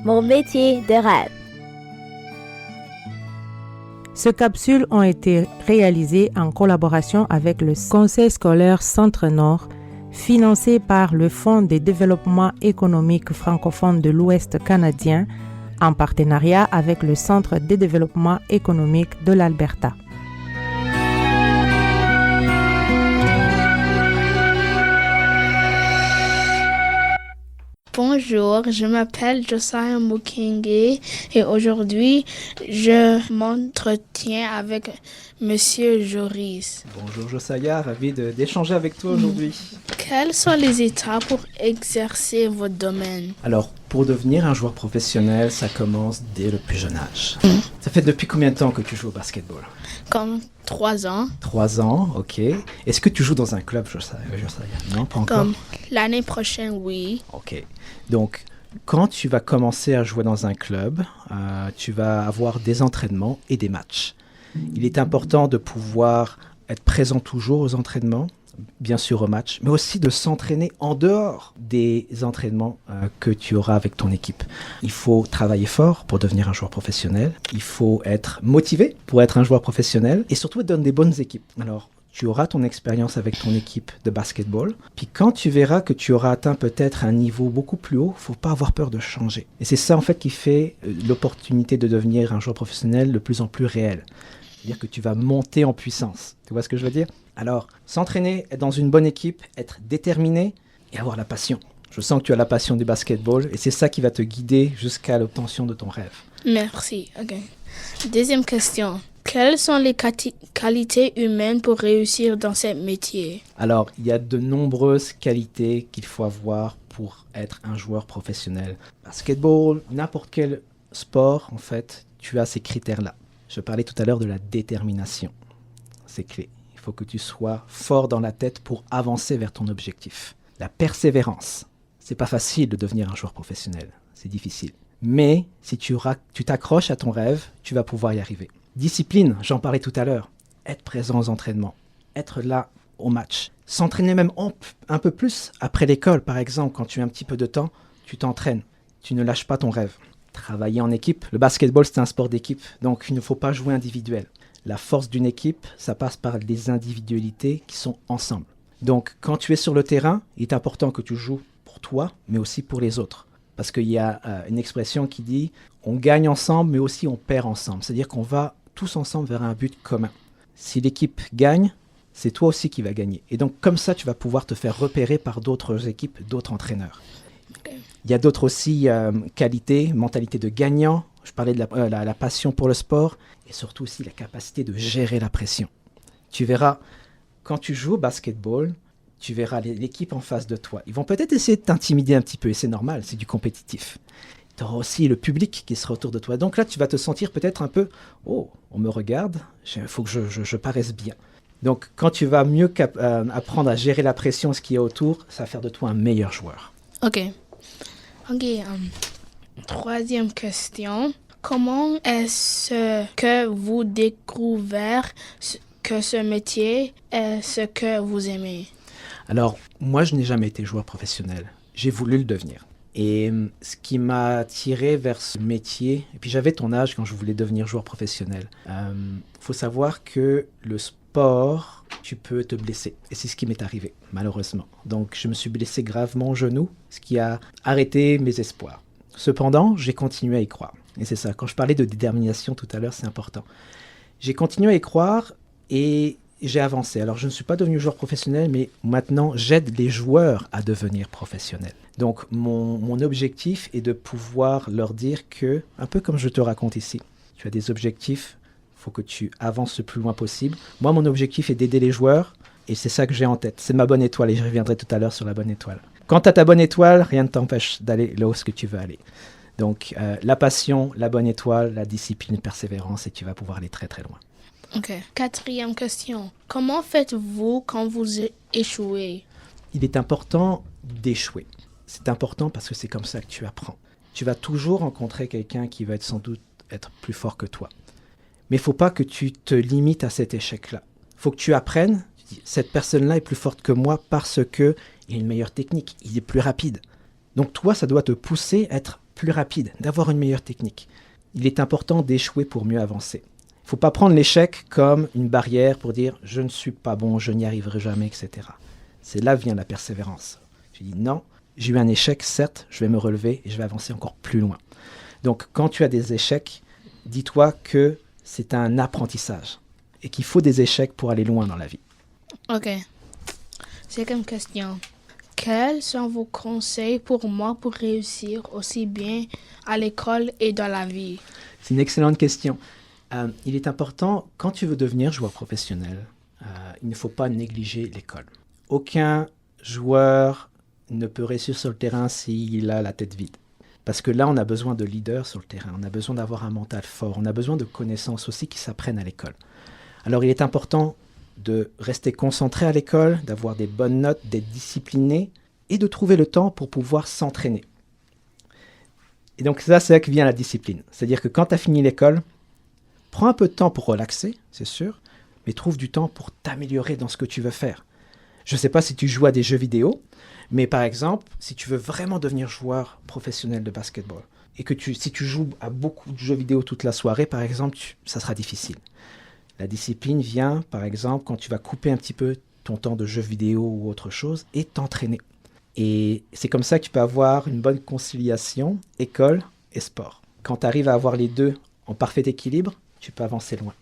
Mon métier de rêve. Ces capsules ont été réalisées en collaboration avec le Conseil scolaire Centre-Nord, financé par le Fonds de développement économique francophone de l'Ouest canadien, en partenariat avec le Centre de développement économique de l'Alberta. Bonjour, je m'appelle Josiah Mukenge et aujourd'hui, je m'entretiens avec Monsieur Joris. Bonjour Josiah, ravi d'échanger avec toi aujourd'hui. Quelles sont les étapes pour exercer votre domaine? Alors, pour devenir un joueur professionnel, ça commence dès le plus jeune âge. Ça fait depuis combien de temps que tu joues au basketball? Comme 3 ans. 3 ans, ok. Est-ce que tu joues dans un club, Josiah? Non, pas encore? Comme l'année prochaine, oui. Ok. Donc, quand tu vas commencer à jouer dans un club, tu vas avoir des entraînements et des matchs. Il est important de pouvoir être présent toujours aux entraînements, bien sûr au match, mais aussi de s'entraîner en dehors des entraînements que tu auras avec ton équipe. Il faut travailler fort pour devenir un joueur professionnel. Il faut être motivé pour être un joueur professionnel et surtout être dans des bonnes équipes. Alors, tu auras ton expérience avec ton équipe de basketball. Puis quand tu verras que tu auras atteint peut-être un niveau beaucoup plus haut, il ne faut pas avoir peur de changer. Et c'est ça en fait qui fait l'opportunité de devenir un joueur professionnel de plus en plus réel. C'est-à-dire que tu vas monter en puissance. Tu vois ce que je veux dire? Alors, s'entraîner, être dans une bonne équipe, être déterminé et avoir la passion. Je sens que tu as la passion du basketball et c'est ça qui va te guider jusqu'à l'obtention de ton rêve. Merci. Ok. Deuxième question. Quelles sont les qualités humaines pour réussir dans ce métier? Alors, il y a de nombreuses qualités qu'il faut avoir pour être un joueur professionnel. Basketball, n'importe quel sport, en fait, tu as ces critères-là. Je parlais tout à l'heure de la détermination. C'est clé. Il faut que tu sois fort dans la tête pour avancer vers ton objectif. La persévérance. C'est pas facile de devenir un joueur professionnel. C'est difficile. Mais si tu t'accroches à ton rêve, tu vas pouvoir y arriver. Discipline, j'en parlais tout à l'heure. Être présent aux entraînements. Être là au match. S'entraîner même un peu plus après l'école, par exemple. Quand tu as un petit peu de temps, tu t'entraînes. Tu ne lâches pas ton rêve. Travailler en équipe. Le basketball, c'est un sport d'équipe. Donc, il ne faut pas jouer individuel. La force d'une équipe, ça passe par des individualités qui sont ensemble. Donc, quand tu es sur le terrain, il est important que tu joues pour toi, mais aussi pour les autres. Parce qu'il y a une expression qui dit « on gagne ensemble, mais aussi on perd ensemble ». C'est-à-dire qu'on va tous ensemble vers un but commun. Si l'équipe gagne, c'est toi aussi qui vas gagner. Et donc, comme ça, tu vas pouvoir te faire repérer par d'autres équipes, d'autres entraîneurs. Okay. Il y a d'autres aussi qualités, mentalité de gagnant. Je parlais de la passion pour le sport et surtout aussi la capacité de gérer la pression. Tu verras, quand tu joues au basketball, tu verras l'équipe en face de toi. Ils vont peut-être essayer de t'intimider un petit peu et c'est normal, c'est du compétitif. Tu auras aussi le public qui sera autour de toi. Donc là, tu vas te sentir peut-être un peu « Oh, on me regarde, il faut que je paraisse bien ». Donc quand tu vas mieux apprendre à gérer la pression, ce qu'il y a autour, ça va faire de toi un meilleur joueur. Ok. Troisième question. Comment est-ce que vous découvrez que ce métier est ce que vous aimez? Alors, moi, je n'ai jamais été joueur professionnel. J'ai voulu le devenir. Et ce qui m'a attiré vers ce métier, et puis j'avais ton âge quand je voulais devenir joueur professionnel. Faut savoir que le sport, tu peux te blesser. Et c'est ce qui m'est arrivé, malheureusement. Donc, je me suis blessé gravement au genou, ce qui a arrêté mes espoirs. Cependant, j'ai continué à y croire. Et c'est ça, quand je parlais de détermination tout à l'heure, c'est important. J'ai continué à y croire et j'ai avancé. Alors, je ne suis pas devenu joueur professionnel, mais maintenant, j'aide les joueurs à devenir professionnels. Donc, mon objectif est de pouvoir leur dire que, un peu comme je te raconte ici, tu as des objectifs, il faut que tu avances le plus loin possible. Moi, mon objectif est d'aider les joueurs et c'est ça que j'ai en tête. C'est ma bonne étoile et je reviendrai tout à l'heure sur la bonne étoile. Quand tu as ta bonne étoile, rien ne t'empêche d'aller là où ce que tu veux aller. Donc, la passion, la bonne étoile, la discipline, la persévérance et tu vas pouvoir aller très très loin. Ok. Quatrième question. Comment faites-vous quand vous échouez? Il est important d'échouer. C'est important parce que c'est comme ça que tu apprends. Tu vas toujours rencontrer quelqu'un qui va sans doute être plus fort que toi. Mais il ne faut pas que tu te limites à cet échec-là. Il faut que tu apprennes. Tu dis, cette personne-là est plus forte que moi parce qu'il a une meilleure technique, il est plus rapide. Donc toi, ça doit te pousser à être plus rapide, d'avoir une meilleure technique. Il est important d'échouer pour mieux avancer. Il ne faut pas prendre l'échec comme une barrière pour dire « je ne suis pas bon, je n'y arriverai jamais », etc. C'est là que vient la persévérance. Tu dis « non, j'ai eu un échec, certes, je vais me relever et je vais avancer encore plus loin ». Donc quand tu as des échecs, dis-toi que c'est un apprentissage et qu'il faut des échecs pour aller loin dans la vie. OK. Cinquième question. Quels sont vos conseils pour moi pour réussir aussi bien à l'école et dans la vie? C'est une excellente question. Il est important, quand tu veux devenir joueur professionnel, il ne faut pas négliger l'école. Aucun joueur ne peut réussir sur le terrain s'il a la tête vide. Parce que là, on a besoin de leaders sur le terrain, on a besoin d'avoir un mental fort, on a besoin de connaissances aussi qui s'apprennent à l'école. Alors, il est important de rester concentré à l'école, d'avoir des bonnes notes, d'être discipliné et de trouver le temps pour pouvoir s'entraîner. Et donc ça, c'est là que vient la discipline. C'est-à-dire que quand tu as fini l'école, prends un peu de temps pour relaxer, c'est sûr, mais trouve du temps pour t'améliorer dans ce que tu veux faire. Je ne sais pas si tu joues à des jeux vidéo, mais par exemple, si tu veux vraiment devenir joueur professionnel de basketball, et que si tu joues à beaucoup de jeux vidéo toute la soirée, par exemple, ça sera difficile. La discipline vient, par exemple, quand tu vas couper un petit peu ton temps de jeux vidéo ou autre chose et t'entraîner. Et c'est comme ça que tu peux avoir une bonne conciliation, école et sport. Quand tu arrives à avoir les deux en parfait équilibre, tu peux avancer loin.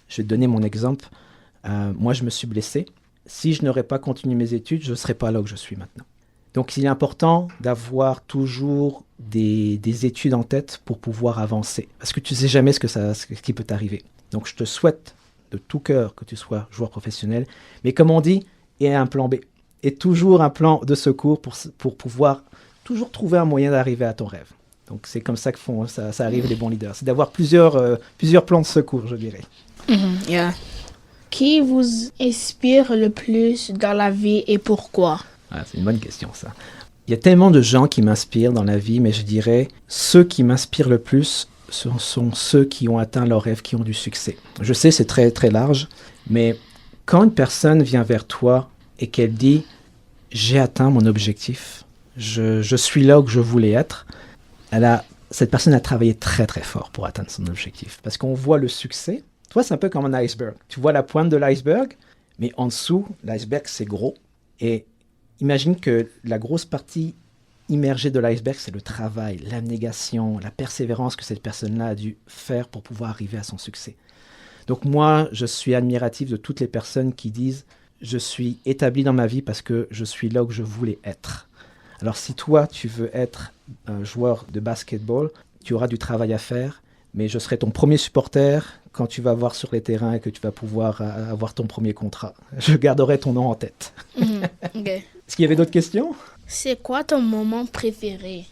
Je vais te donner mon exemple. Moi, je me suis blessé. Si je n'aurais pas continué mes études, je ne serais pas là où je suis maintenant. Donc, il est important d'avoir toujours des études en tête pour pouvoir avancer. Parce que tu ne sais jamais ce qui peut t'arriver. Donc, je te souhaite de tout cœur que tu sois joueur professionnel. Mais comme on dit, il y a un plan B. Et toujours un plan de secours pour pouvoir toujours trouver un moyen d'arriver à ton rêve. Donc, c'est comme ça que ça arrive les bons leaders. C'est d'avoir plusieurs plans de secours, je dirais. Yeah. Qui vous inspire le plus dans la vie et pourquoi? C'est une bonne question, ça. Il y a tellement de gens qui m'inspirent dans la vie, mais je dirais, ceux qui m'inspirent le plus sont ceux qui ont atteint leurs rêves, qui ont du succès. Je sais, c'est très, très large, mais quand une personne vient vers toi et qu'elle dit « j'ai atteint mon objectif, je suis là où je voulais être », cette personne a travaillé très, très fort pour atteindre son objectif. Parce qu'on voit le succès. Toi, c'est un peu comme un iceberg. Tu vois la pointe de l'iceberg, mais en dessous, l'iceberg, c'est gros. Et imagine que la grosse partie immergée de l'iceberg, c'est le travail, l'abnégation, la persévérance que cette personne-là a dû faire pour pouvoir arriver à son succès. Donc moi, je suis admiratif de toutes les personnes qui disent « je suis établi dans ma vie parce que je suis là où je voulais être ». Alors si toi, tu veux être un joueur de basketball, tu auras du travail à faire, mais je serai ton premier supporter quand tu vas voir sur les terrains et que tu vas pouvoir avoir ton premier contrat. Je garderai ton nom en tête. Okay. Est-ce qu'il y avait d'autres questions? C'est quoi ton moment préféré?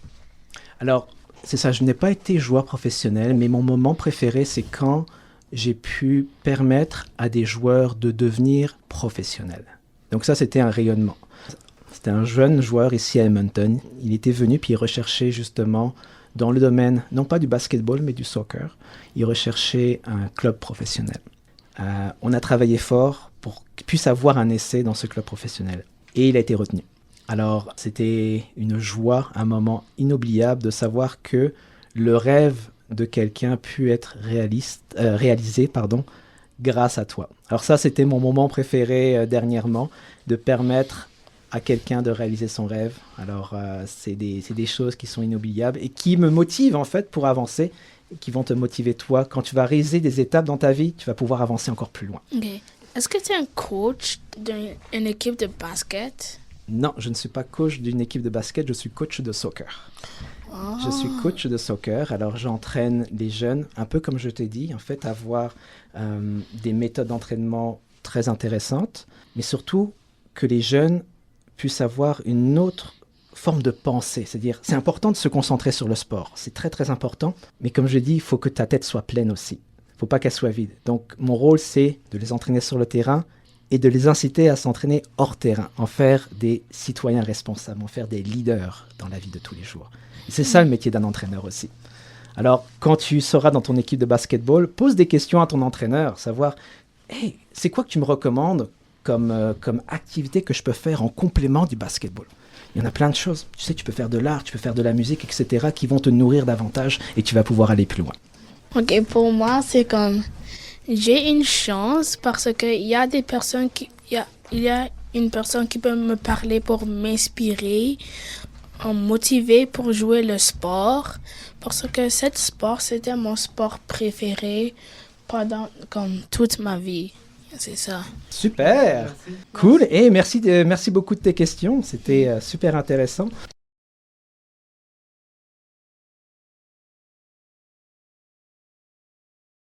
Alors, c'est ça, je n'ai pas été joueur professionnel, mais mon moment préféré, c'est quand j'ai pu permettre à des joueurs de devenir professionnels. Donc ça, c'était un rayonnement. C'était un jeune joueur ici à Edmonton. Il était venu puis il recherchait justement dans le domaine, non pas du basketball, mais du soccer. Il recherchait un club professionnel. On a travaillé fort pour qu'il puisse avoir un essai dans ce club professionnel. Et il a été retenu. Alors, c'était une joie, un moment inoubliable de savoir que le rêve de quelqu'un pu être réalisé grâce à toi. Alors ça, c'était mon moment préféré dernièrement, de permettre à quelqu'un de réaliser son rêve. Alors, c'est des choses qui sont inoubliables et qui me motivent en fait pour avancer, et qui vont te motiver toi. Quand tu vas réaliser des étapes dans ta vie, tu vas pouvoir avancer encore plus loin. Okay. Est-ce que tu es un coach d'une équipe de basket? Non, je ne suis pas coach d'une équipe de basket, je suis coach de soccer. Oh. Je suis coach de soccer, alors j'entraîne les jeunes, un peu comme je t'ai dit, en fait, avoir des méthodes d'entraînement très intéressantes, mais surtout que les jeunes puissent avoir une autre forme de pensée. C'est-à-dire, c'est important de se concentrer sur le sport, c'est très très important, mais comme je dis, il faut que ta tête soit pleine aussi. Il ne faut pas qu'elle soit vide. Donc mon rôle, c'est de les entraîner sur le terrain et de les inciter à s'entraîner hors terrain, en faire des citoyens responsables, en faire des leaders dans la vie de tous les jours. Et c'est ça le métier d'un entraîneur aussi. Alors, quand tu seras dans ton équipe de basketball, pose des questions à ton entraîneur, savoir « Hey, c'est quoi que tu me recommandes comme activité que je peux faire en complément du basketball ?» Il y en a plein de choses. Tu sais, tu peux faire de l'art, tu peux faire de la musique, etc., qui vont te nourrir davantage et tu vas pouvoir aller plus loin. Ok, pour moi, c'est comme j'ai une chance parce qu'il y a des personnes il y a une personne qui peut me parler pour m'inspirer, me motiver pour jouer le sport. Parce que ce sport, c'était mon sport préféré pendant comme toute ma vie. C'est ça. Super, cool. Et merci beaucoup de tes questions. C'était super intéressant.